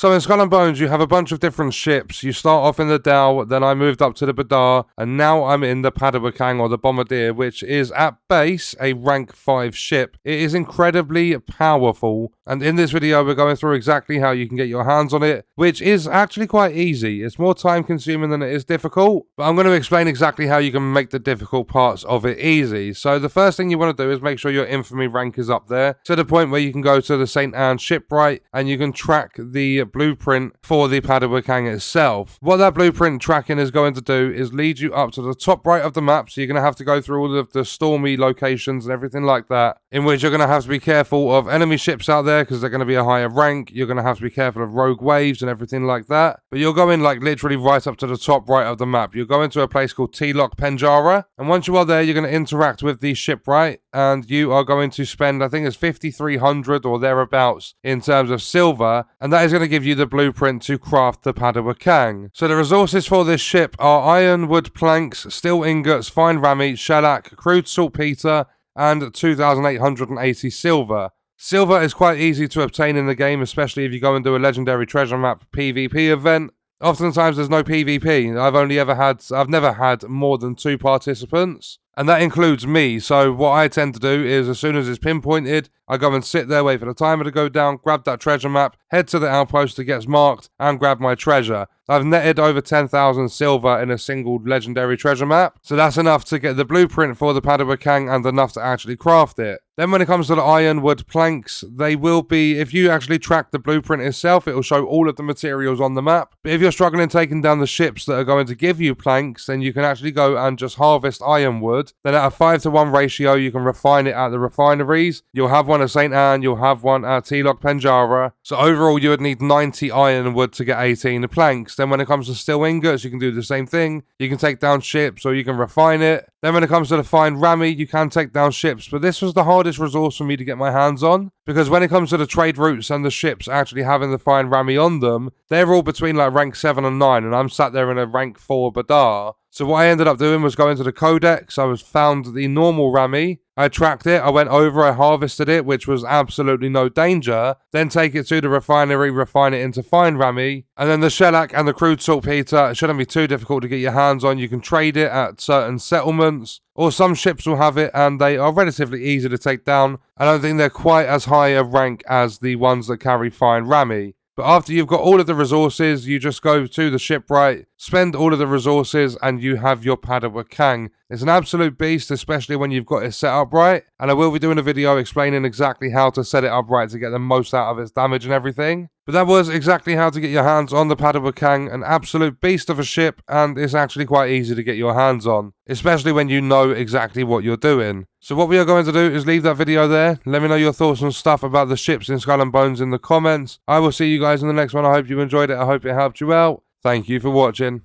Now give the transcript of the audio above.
So in Skull and Bones, you have a bunch of different ships. You start off in the Dhow, then I moved up to the Bedar, and now I'm in the Padewakang or the Bombardier, which is at base a rank 5 ship. It is incredibly powerful, and in this video we're going through exactly how you can get your hands on it, which is actually quite easy. It's more time consuming than it is difficult, but I'm going to explain exactly how you can make the difficult parts of it easy. So the first thing you want to do is make sure your infamy rank is up there, to the point where you can go to the St. Anne shipwright and you can track the blueprint for the Padewakang itself. What that blueprint tracking is going to do is lead you up to the top right of the map, so you're going to have to go through all of the stormy locations and everything like that, in which you're going to have to be careful of enemy ships out there because they're going to be a higher rank. You're going to have to be careful of rogue waves and everything like that, but you're going like literally right up to the top right of the map. You're going to a place called Padewakang, and once you are there you're going to interact with the shipwright, and you are going to spend, I think it's 5,300 or thereabouts in terms of silver, and that is going to give you the blueprint to craft the Padewakang. So the resources for this ship are iron, wood planks, steel ingots, fine rammy, shellac, crude saltpeter, and 2,880 silver. Silver is quite easy to obtain in the game, especially if you go and do a legendary treasure map PvP event. Oftentimes there's no PvP. I've never had more than 2 participants, and that includes me. So what I tend to do is, as soon as it's pinpointed, I go and sit there, wait for the timer to go down, grab that treasure map, head to the outpost that gets marked, and grab my treasure. I've netted over 10,000 silver in a single legendary treasure map, so that's enough to get the blueprint for the Padewakang and enough to actually craft it. Then when it comes to the iron, wood planks, they will be, if you actually track the blueprint itself, it will show all of the materials on the map. But if you're struggling taking down the ships that are going to give you planks, then you can actually go and just harvest ironwood. Then at a 5-to-1 ratio, you can refine it at the refineries. You'll have one at St. Anne, you'll have one at Padewakang. So overall, you would need 90 ironwood to get 18 planks. Then when it comes to steel ingots, you can do the same thing. You can take down ships or you can refine it. Then when it comes to the fine rammy, you can take down ships. But this was the hardest resource for me to get my hands on, because when it comes to the trade routes and the ships actually having the fine rammy on them, they're all between like rank 7 and 9, and I'm sat there in a rank 4 Bedar. So what I ended up doing was going to the codex. I found the normal rammy, I tracked it, I went over, I harvested it, which was absolutely no danger, then take it to the refinery, refine it into fine rammy, and then the shellac and the crude saltpeter, it shouldn't be too difficult to get your hands on. You can trade it at certain settlements, or some ships will have it, and they are relatively easy to take down. I don't think they're quite as high a rank as the ones that carry fine rammy. But after you've got all of the resources, you just go to the shipwright, spend all of the resources, and you have your Padewakang. It's an absolute beast, especially when you've got it set up right. And I will be doing a video explaining exactly how to set it up right to get the most out of its damage and everything. But that was exactly how to get your hands on the Padewakang, an absolute beast of a ship, and it's actually quite easy to get your hands on, especially when you know exactly what you're doing. So what we are going to do is leave that video there. Let me know your thoughts and stuff about the ships in Skull and Bones in the comments. I will see you guys in the next one. I hope you enjoyed it. I hope it helped you out. Thank you for watching.